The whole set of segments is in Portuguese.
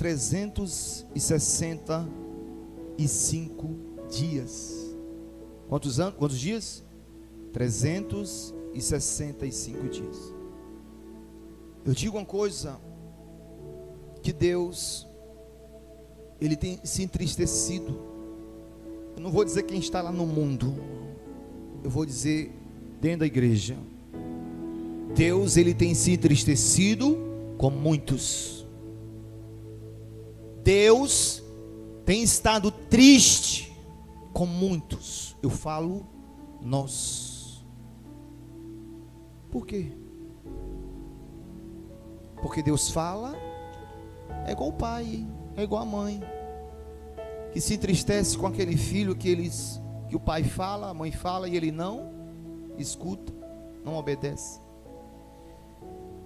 365 dias. Quantos anos? Quantos dias? 365 dias. Eu digo uma coisa, que Deus, Ele tem se entristecido. Eu não vou dizer quem está lá no mundo, eu vou dizer dentro da igreja. Deus, Ele tem se entristecido com muitos. Deus tem estado triste com muitos. Eu falo nós. Por quê? Porque Deus fala, é igual o pai, é igual a mãe, que se entristece com aquele filho que o pai fala, a mãe fala, e ele não escuta, não obedece.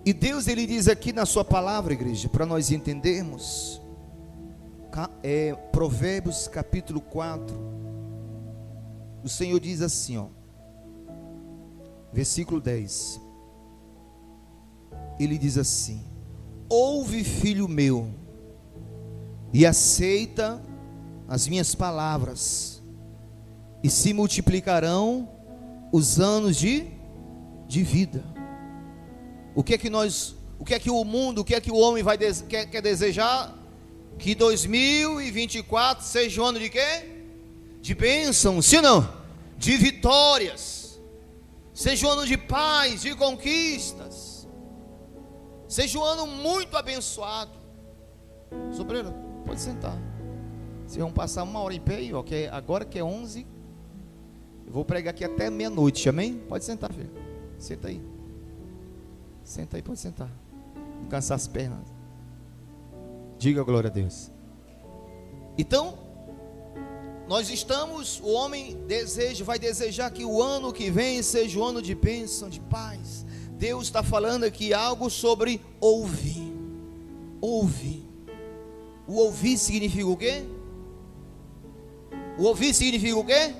E Deus, Ele diz aqui na sua palavra, igreja, para nós entendermos, Provérbios capítulo 4, o Senhor diz assim, ó, versículo 10, Ele diz assim: ouve, filho meu, e aceita as minhas palavras, e se multiplicarão os anos de vida. O que é que o mundo, o que é que o homem quer desejar? Que 2024 seja um ano de quê? De bênção, sim ou não? De vitórias, seja um ano de paz, de conquistas, seja um ano muito abençoado. Sobreiro, pode sentar. Vocês vão passar uma hora em pé aí, ó, agora que é 11, eu vou pregar aqui até meia-noite, amém? Pode sentar, filho. Senta aí. Senta aí, pode sentar. Não cansar as pernas. Diga glória a Deus. Então, o homem vai desejar que o ano que vem seja um ano de bênção, de paz. Deus está falando aqui algo sobre ouvir. Ouvir. O ouvir significa o quê? O ouvir significa o quê?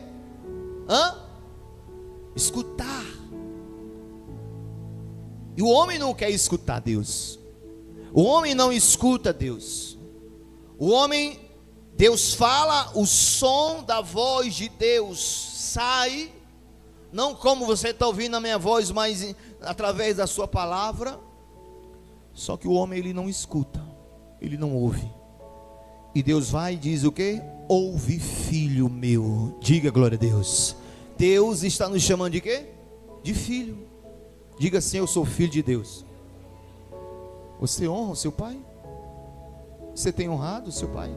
Escutar. E o homem não quer escutar Deus. O homem não escuta Deus. Deus fala, o som da voz de Deus sai, não como você está ouvindo a minha voz, mas através da sua palavra. Só que o homem, ele não escuta, ele não ouve. E Deus vai e diz o quê? Ouve, filho meu. Diga glória a Deus. Deus está nos chamando de quê? De filho. Diga assim: eu sou filho de Deus. Você honra o seu pai? Você tem honrado o seu pai?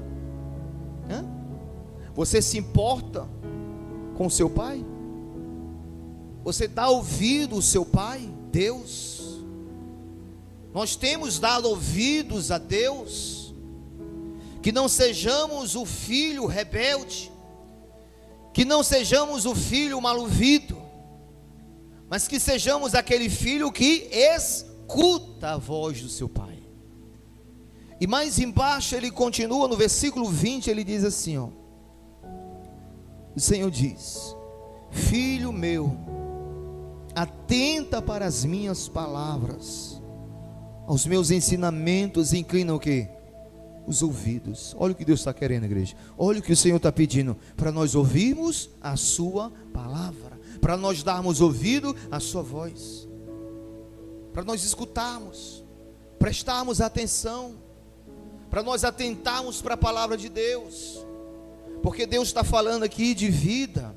Você se importa com o seu pai? Você dá ouvido ao seu pai, Deus? Nós temos dado ouvidos a Deus? Que não sejamos o filho rebelde, que não sejamos o filho mal-ouvido, mas que sejamos aquele filho que escuta a voz do seu pai. E mais embaixo ele continua, no versículo 20, ele diz assim, ó, o Senhor diz: filho meu, atenta para as minhas palavras, aos meus ensinamentos inclina o quê? Os ouvidos. Olha o que Deus está querendo, igreja. Olha o que o Senhor está pedindo, para nós ouvirmos a sua palavra, para nós darmos ouvido à sua voz, para nós escutarmos, prestarmos atenção, para nós atentarmos para a palavra de Deus, porque Deus está falando aqui de vida.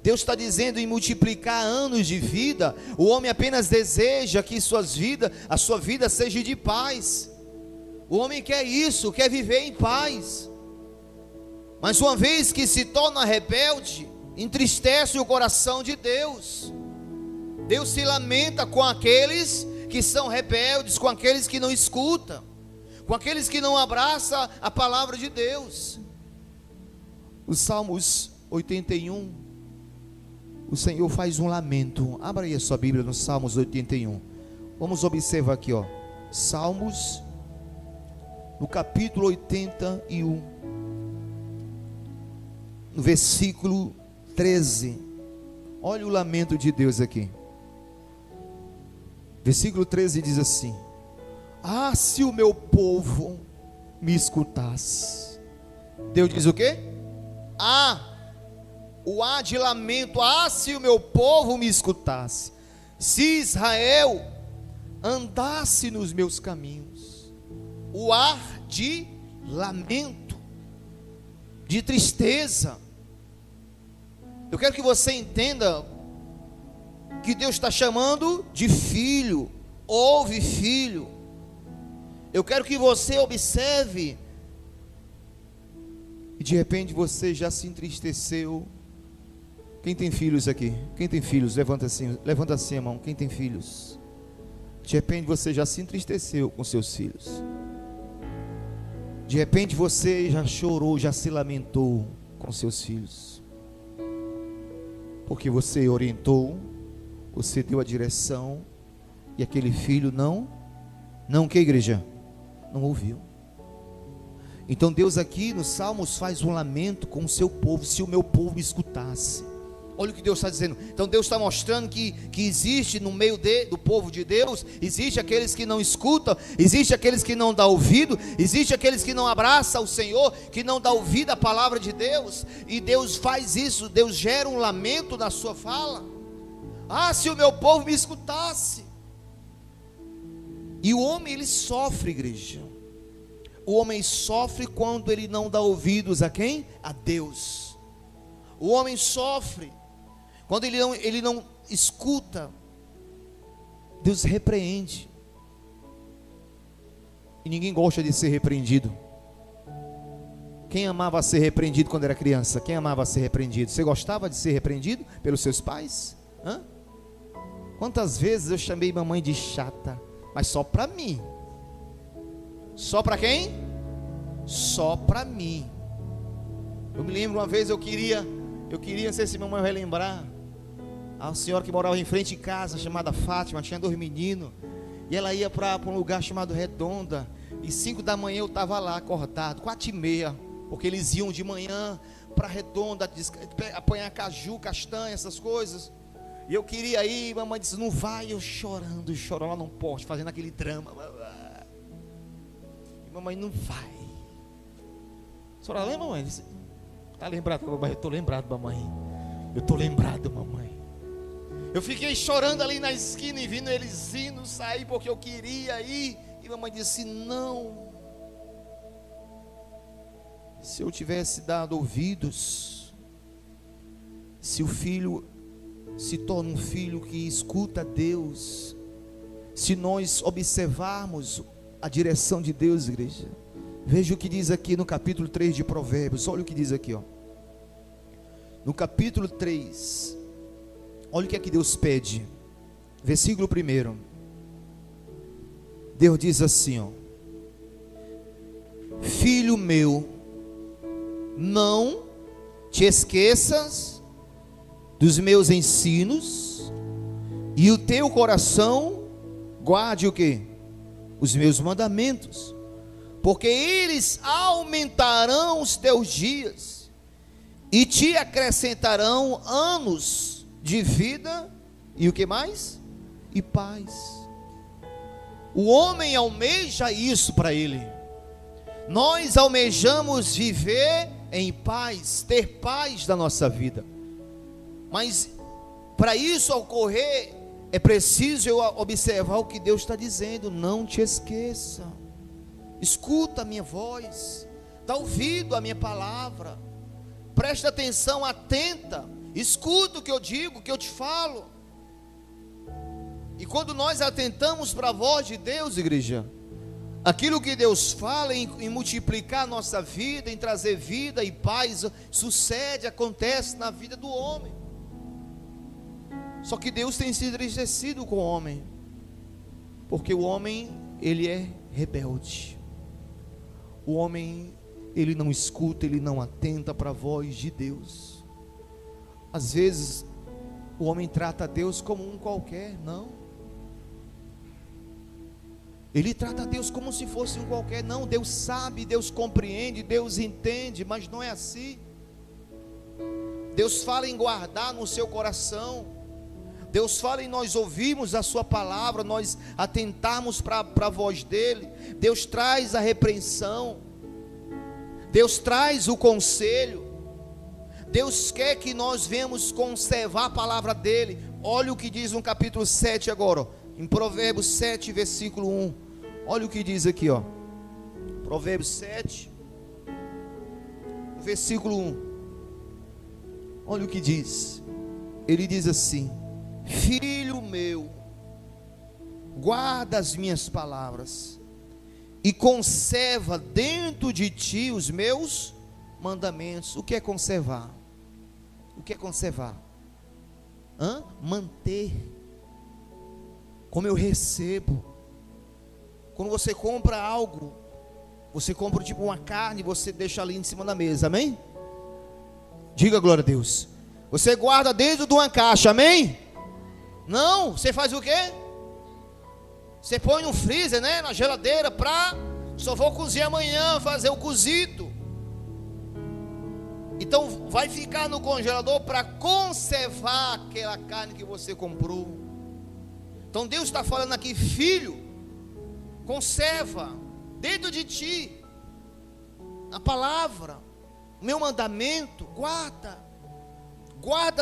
Deus está dizendo em multiplicar anos de vida. O homem apenas deseja que a sua vida seja de paz. O homem quer isso, quer viver em paz. Mas uma vez que se torna rebelde, entristece o coração de Deus. Deus se lamenta com aqueles que são rebeldes, com aqueles que não escutam, com aqueles que não abraçam a palavra de Deus. Os Salmos 81, o Senhor faz um lamento. Abra aí a sua Bíblia no Salmos 81. Vamos observar aqui, ó. Salmos, no capítulo 81, no versículo 13. Olha o lamento de Deus aqui. Versículo 13 diz assim: ah, se o meu povo, me escutasse. Deus diz o quê? O A de lamento, se o meu povo me escutasse, se Israel andasse nos meus caminhos. O A de lamento, de tristeza. Eu quero que você entenda que Deus está chamando de filho. Ouve, filho. Eu quero que você observe. E de repente você já se entristeceu. Quem tem filhos aqui? Quem tem filhos? Levanta assim a mão. Quem tem filhos? De repente você já se entristeceu com seus filhos. De repente você já chorou, já se lamentou com seus filhos. Porque você orientou, você deu a direção, e aquele filho não que, igreja? Não ouviu. Então Deus aqui nos Salmos faz um lamento com o seu povo. Se o meu povo me escutasse. Olha o que Deus está dizendo. Então Deus está mostrando que existe no meio do povo de Deus, existe aqueles que não escutam, existe aqueles que não dão ouvido, existe aqueles que não abraçam o Senhor, que não dão ouvido à palavra de Deus. E Deus faz isso, Deus gera um lamento na sua fala. Se o meu povo me escutasse. E o homem, ele sofre, igreja. O homem sofre quando ele não dá ouvidos a quem? A Deus. O homem sofre quando ele não escuta. Deus repreende. E ninguém gosta de ser repreendido. Quem amava ser repreendido quando era criança? Quem amava ser repreendido? Você gostava de ser repreendido pelos seus pais? Quantas vezes eu chamei mamãe de chata? Mas só para mim. Só para quem? Só para mim. Eu me lembro uma vez, eu queria, não sei se minha mãe vai lembrar, a senhora que morava em frente de casa, chamada Fátima, tinha 2 meninos, e ela ia para um lugar chamado Redonda, e 5 da manhã eu estava lá acordado, 4h30, porque eles iam de manhã para Redonda, apanhar caju, castanha, essas coisas, e eu queria ir, mamãe disse, não vai, eu chorando lá num poste, fazendo aquele drama, e mamãe, não vai. A senhora lembra, mamãe? Está lembrado, mamãe? Eu estou lembrado, mamãe. Eu estou lembrado, mamãe. Eu fiquei chorando ali na esquina e vindo eles indo sair porque eu queria ir. E mamãe disse, não. Se eu tivesse dado ouvidos, se o filho se torna um filho que escuta Deus, se nós observarmos a direção de Deus, igreja. Veja o que diz aqui no capítulo 3 de Provérbios. Olha o que diz aqui, no capítulo 3, olha o que é que Deus pede. Versículo 1. Deus diz assim, filho meu, não te esqueças dos meus ensinos, e o teu coração guarde o quê? Os meus mandamentos, porque eles aumentarão os teus dias e te acrescentarão anos de vida. E o que mais? E paz. O homem almeja isso para ele. Nós almejamos viver em paz, ter paz na nossa vida. Mas para isso ocorrer, é preciso eu observar o que Deus está dizendo. Não te esqueça. Escuta a minha voz, dá ouvido à minha palavra, presta atenção, atenta, escuta o que eu digo, o que eu te falo. E quando nós atentamos para a voz de Deus, igreja, aquilo que Deus fala em multiplicar a nossa vida, em trazer vida e paz, sucede, acontece na vida do homem. Só que Deus tem se entristecido com o homem, porque o homem, ele é rebelde. O homem, ele não escuta, ele não atenta para a voz de Deus. Às vezes, o homem trata Deus como um qualquer, não. Ele trata Deus como se fosse um qualquer, não. Deus sabe, Deus compreende, Deus entende, mas não é assim. Deus fala em guardar no seu coração. Deus fala em nós ouvirmos a sua palavra, nós atentarmos para a voz dele. Deus traz a repreensão. Deus traz o conselho. Deus quer que nós venhamos conservar a palavra dele. Olha o que diz no capítulo 7 agora, ó, em Provérbios 7, versículo 1. Olha o que diz aqui, ó. Provérbios 7, versículo 1. Olha o que diz. Ele diz assim: filho meu, guarda as minhas palavras e conserva dentro de ti os meus mandamentos. O que é conservar? O que é conservar? Manter. Como eu recebo. Quando você compra algo, você compra tipo uma carne, você deixa ali em cima da mesa, amém? Diga glória a Deus. Você guarda dentro de uma caixa, amém? Não, você faz o quê? Você põe no freezer, né, na geladeira, só vou cozinhar amanhã, fazer o cozido. Então vai ficar no congelador para conservar aquela carne que você comprou. Então Deus está falando aqui: filho, conserva dentro de ti a palavra, o meu mandamento, guarda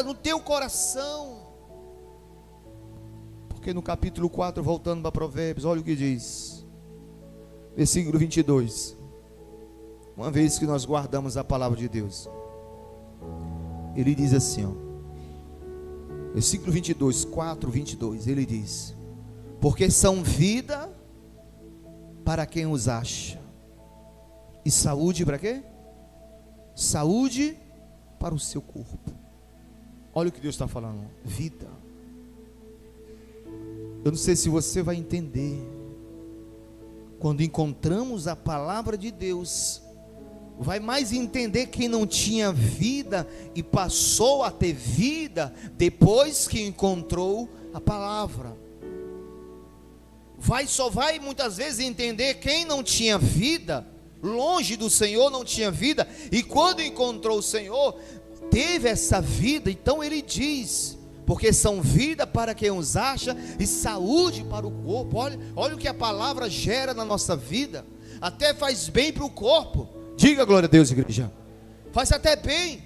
no teu coração. Porque no capítulo 4, voltando para Provérbios, olha o que diz, versículo 22. Uma vez que nós guardamos a palavra de Deus, ele diz assim, ó, versículo 22, 4, 22, ele diz: porque são vida para quem os acha, e saúde para quê? Saúde para o seu corpo. Olha o que Deus está falando, vida. Eu não sei se você vai entender. Quando encontramos a palavra de Deus, vai mais entender quem não tinha vida e passou a ter vida depois que encontrou a palavra. Só vai muitas vezes entender quem não tinha vida, longe do Senhor, não tinha vida, e quando encontrou o Senhor, teve essa vida. Então ele diz: porque são vida para quem os acha e saúde para o corpo. Olha o que a palavra gera na nossa vida. Até faz bem para o corpo. Diga glória a Deus, igreja. Faz até bem.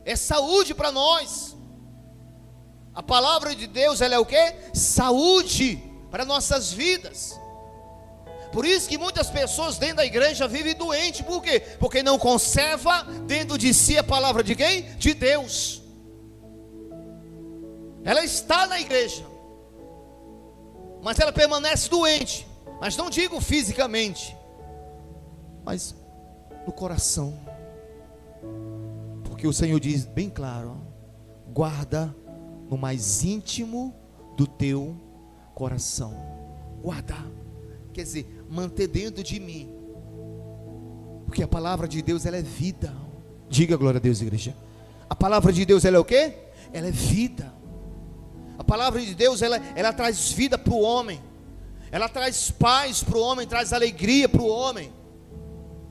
É saúde para nós. A palavra de Deus, ela é o quê? Saúde para nossas vidas. Por isso que muitas pessoas dentro da igreja vivem doentes. Por quê? Porque não conserva dentro de si a palavra de quem? De Deus. Ela está na igreja, mas ela permanece doente. Mas não digo fisicamente, mas no coração. Porque o Senhor diz bem claro: guarda no mais íntimo do teu coração. Guardar, quer dizer, manter dentro de mim. Porque a palavra de Deus, ela é vida. Diga glória a Deus, igreja. A palavra de Deus, ela é o quê? Ela é vida. A palavra de Deus, ela traz vida para o homem. Ela traz paz para o homem, traz alegria para o homem.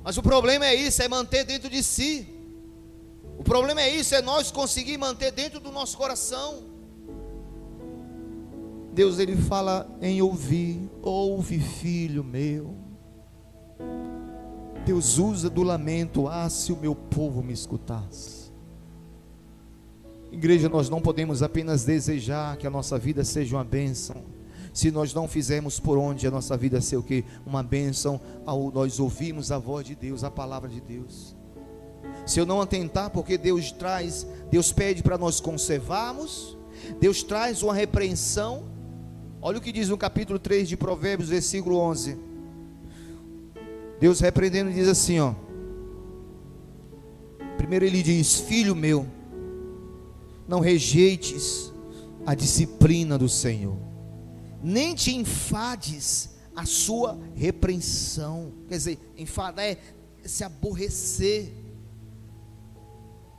Mas o problema é isso, é manter dentro de si. O problema é isso, é nós conseguir manter dentro do nosso coração. Deus, ele fala em ouvir. Ouve, filho meu. Deus usa do lamento: ah, se o meu povo me escutasse. Igreja, nós não podemos apenas desejar que a nossa vida seja uma bênção, se nós não fizermos por onde a nossa vida ser o quê? Uma bênção, ao nós ouvirmos a voz de Deus, a palavra de Deus. Se eu não atentar, porque Deus pede para nós conservarmos, Deus traz uma repreensão. Olha o que diz no capítulo 3 de Provérbios, versículo 11. Deus repreendendo diz assim, ó. Primeiro ele diz: filho meu, não rejeites a disciplina do Senhor, nem te enfades a sua repreensão. Quer dizer, enfadar é se aborrecer.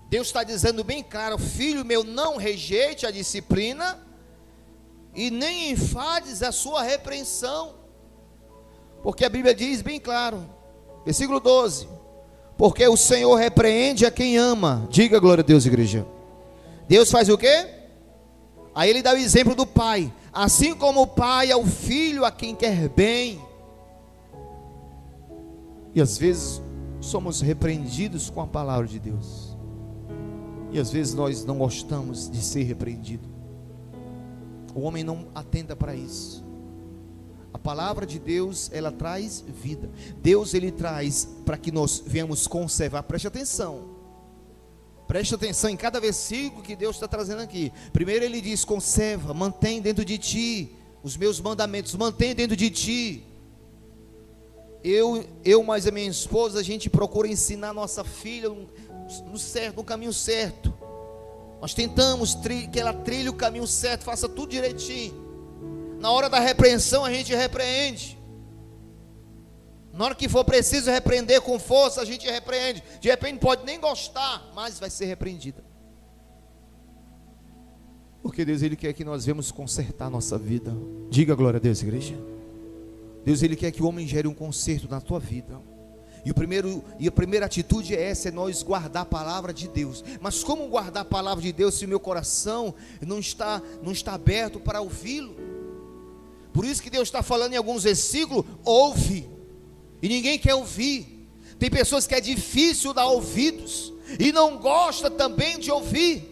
Deus está dizendo bem claro: filho meu, não rejeite a disciplina e nem enfades a sua repreensão. Porque a Bíblia diz bem claro, versículo 12: porque o Senhor repreende a quem ama. Diga glória a Deus, igreja. Deus faz o quê? Aí ele dá o exemplo do pai: assim como o pai é o filho a quem quer bem. E às vezes somos repreendidos com a palavra de Deus. E às vezes nós não gostamos de ser repreendido. O homem não atenta para isso. A palavra de Deus, ela traz vida. Deus, ele traz para que nós venhamos conservar. Preste atenção. Preste atenção em cada versículo que Deus está trazendo aqui. Primeiro ele diz: conserva, mantém dentro de ti os meus mandamentos, mantém dentro de ti. Eu mais a minha esposa, a gente procura ensinar a nossa filha no caminho certo. Nós tentamos que ela trilhe o caminho certo, faça tudo direitinho. Na hora da repreensão a gente repreende. Na hora que for preciso repreender com força, a gente repreende. De repente pode nem gostar, mas vai ser repreendida. Porque Deus, ele quer que nós venhamos consertar a nossa vida. Diga glória a Deus, igreja. Deus, ele quer que o homem gere um conserto na tua vida. E a primeira atitude é essa, é nós guardar a palavra de Deus. Mas como guardar a palavra de Deus se o meu coração não está aberto para ouvi-lo? Por isso que Deus está falando em alguns versículos: ouve. E ninguém quer ouvir. Tem pessoas que é difícil dar ouvidos, e não gosta também de ouvir.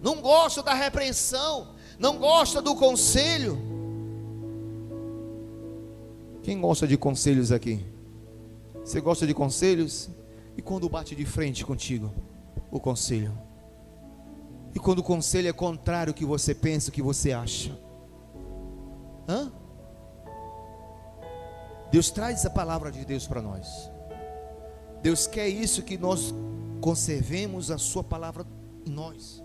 Não gosta da repreensão, não gosta do conselho. Quem gosta de conselhos aqui? Você gosta de conselhos? E quando bate de frente contigo o conselho? E quando o conselho é contrário ao que você pensa, o que você acha? Hã? Deus traz a palavra de Deus para nós. Deus quer isso, que nós conservemos a sua palavra em nós.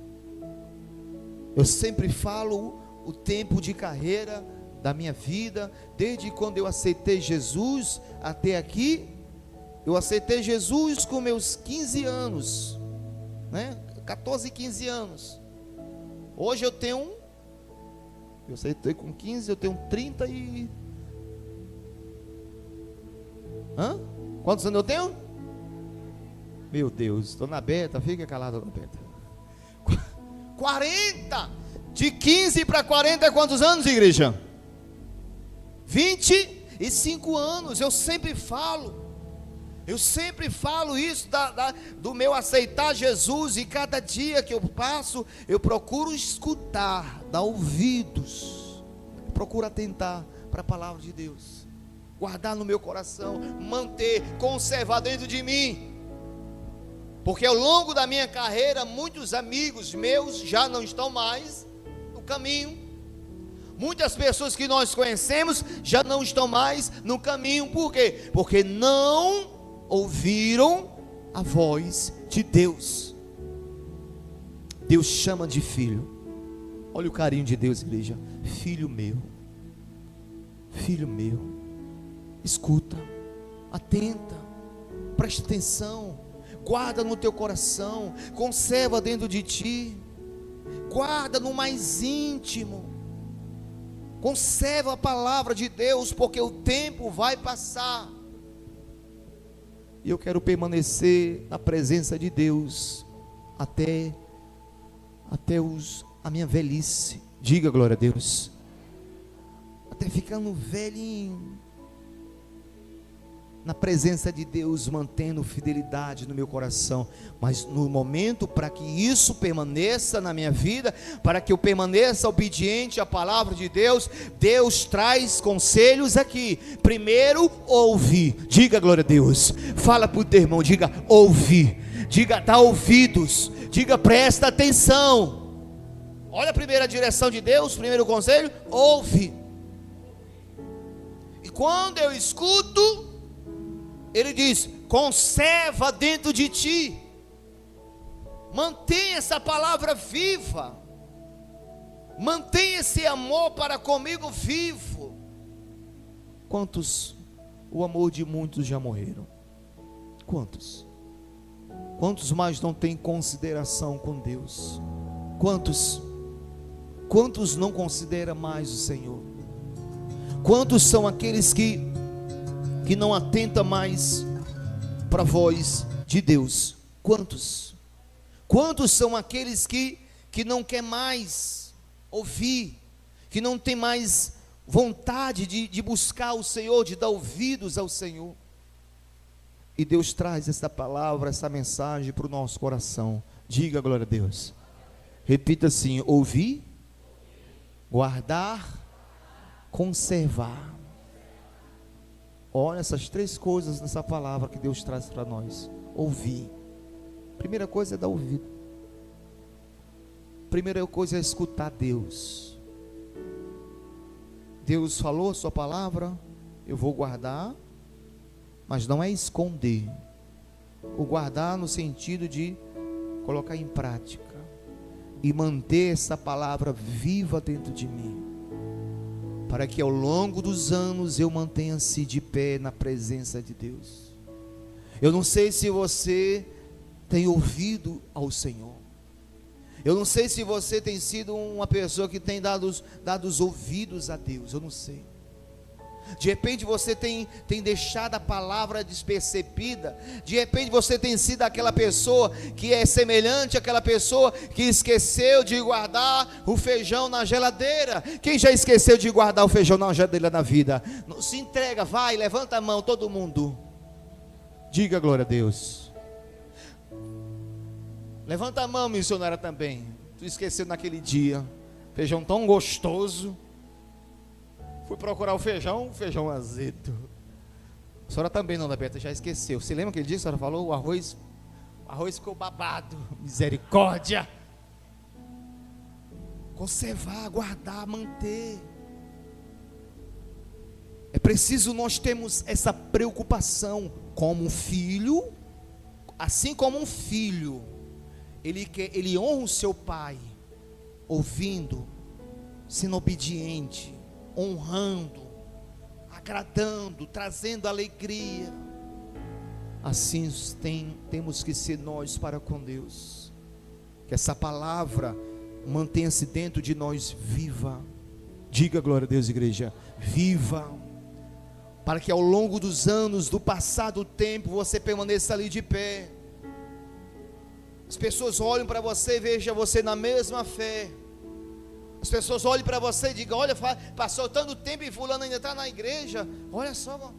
Eu sempre falo o tempo de carreira da minha vida, desde quando eu aceitei Jesus até aqui. Eu aceitei Jesus com meus 15 anos, né? 14, 15 anos. Hoje eu aceitei com 15, eu tenho 30 e... Quantos anos eu tenho? Meu Deus, estou na beta, fica calado na beta. 40! De 15 para 40 é quantos anos, igreja? 25 anos. Eu sempre falo isso do meu aceitar Jesus. E cada dia que eu passo, eu procuro escutar, dar ouvidos, procuro atentar para a palavra de Deus, guardar no meu coração, manter, conservar dentro de mim. Porque ao longo da minha carreira, muitos amigos meus já não estão mais no caminho. Muitas pessoas que nós conhecemos já não estão mais no caminho. Por quê? Porque não ouviram a voz de Deus. Deus chama de filho. Olha o carinho de Deus, igreja. Filho meu, escuta, atenta, presta atenção, guarda no teu coração, conserva dentro de ti, guarda no mais íntimo, conserva a palavra de Deus, porque o tempo vai passar, e eu quero permanecer na presença de Deus, até a minha velhice. Diga glória a Deus. Até ficando velhinho, na presença de Deus, mantendo fidelidade no meu coração. Mas no momento, para que isso permaneça na minha vida, para que eu permaneça obediente à palavra de Deus, Deus traz conselhos aqui. Primeiro, ouve. Diga glória a Deus. Fala para o teu irmão, diga ouve. Diga dá ouvidos. Diga presta atenção. Olha a primeira direção de Deus, primeiro conselho, ouve. E quando eu escuto, Ele diz: conserva dentro de ti, mantenha essa palavra viva, mantenha esse amor para comigo vivo. Quantos, o amor de muitos já morreram? Quantos mais não têm consideração com Deus? Quantos não consideram mais o Senhor? Quantos são aqueles que não atenta mais para a voz de Deus? Quantos são aqueles que não quer mais ouvir, que não tem mais vontade de buscar o Senhor, de dar ouvidos ao Senhor? E Deus traz essa palavra, essa mensagem para o nosso coração. Diga glória a Deus. Repita assim: ouvir, guardar, conservar. Olha essas três coisas nessa palavra que Deus traz para nós. Ouvir. Primeira coisa é dar ouvido. Primeira coisa é escutar Deus. Deus falou a sua palavra, eu vou guardar, mas não é esconder. O guardar no sentido de colocar em prática e manter essa palavra viva dentro de mim, para que ao longo dos anos eu mantenha-se de pé na presença de Deus. Eu não sei se você tem ouvido ao Senhor. Eu não sei se você tem sido uma pessoa que tem dado os ouvidos a Deus. Eu não sei. De repente você tem deixado a palavra despercebida. De repente você tem sido aquela pessoa que é semelhante àquela pessoa que esqueceu de guardar o feijão na geladeira. Quem já esqueceu de guardar o feijão na geladeira na vida? Se entrega, vai, levanta a mão, todo mundo. Diga glória a Deus. Levanta a mão, missionária, também. Tu esqueceu naquele dia, feijão tão gostoso. Fui procurar o feijão azedo. A senhora também, não, Beata, já esqueceu. Você lembra aquele dia que a senhora falou? O arroz ficou babado. Misericórdia. Conservar, guardar, manter. É preciso nós termos essa preocupação como um filho, assim como um filho. Ele honra o seu pai, ouvindo, sendo obediente, honrando, agradando, trazendo alegria. Assim temos que ser nós para com Deus. Que essa palavra mantenha-se dentro de nós viva. Diga glória a Deus, igreja, viva. Para que ao longo dos anos, do passado tempo, você permaneça ali de pé. As pessoas olham para você e vejam você na mesma fé. As pessoas olham para você e digam: olha, passou tanto tempo e fulano ainda está na igreja. Olha só, mano.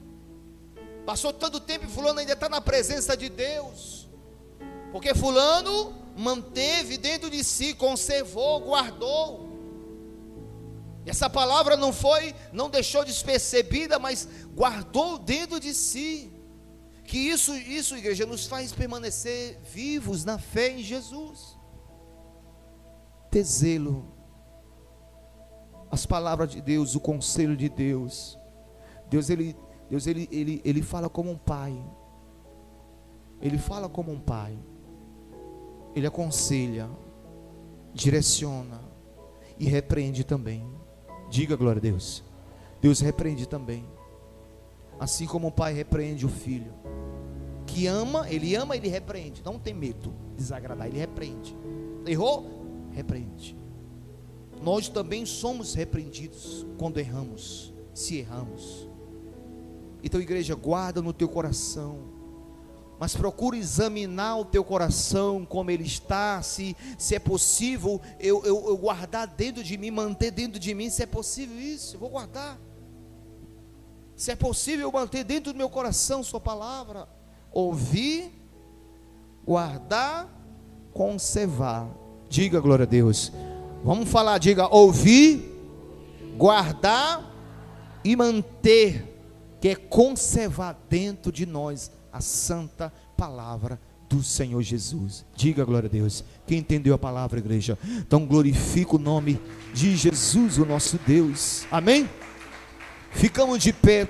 Passou tanto tempo e fulano ainda está na presença de Deus. Porque fulano manteve dentro de si, conservou, guardou. E essa palavra não deixou despercebida, mas guardou dentro de si. Que isso, igreja, nos faz permanecer vivos na fé em Jesus. Ter zelo. As palavras de Deus, o conselho de Deus. Deus ele fala como um pai. Ele fala como um pai. Ele aconselha, direciona e repreende também. Diga glória a Deus. Deus repreende também. Assim como o pai repreende o filho que ama, ele repreende. Não tem medo de desagradar, ele repreende. Errou? Repreende. Nós também somos repreendidos quando erramos, se erramos. Então, igreja, guarda no teu coração, mas procura examinar o teu coração, como ele está, se é possível eu guardar dentro de mim, manter dentro de mim. Se é possível isso, eu vou guardar. Se é possível eu manter dentro do meu coração sua palavra. Ouvir, guardar, conservar. Diga glória a Deus. Vamos falar, diga: ouvir, guardar e manter, que é conservar dentro de nós a santa palavra do Senhor Jesus. Diga glória a Deus. Quem entendeu a palavra, igreja? Então glorifica o nome de Jesus, o nosso Deus. Amém? Ficamos de pé.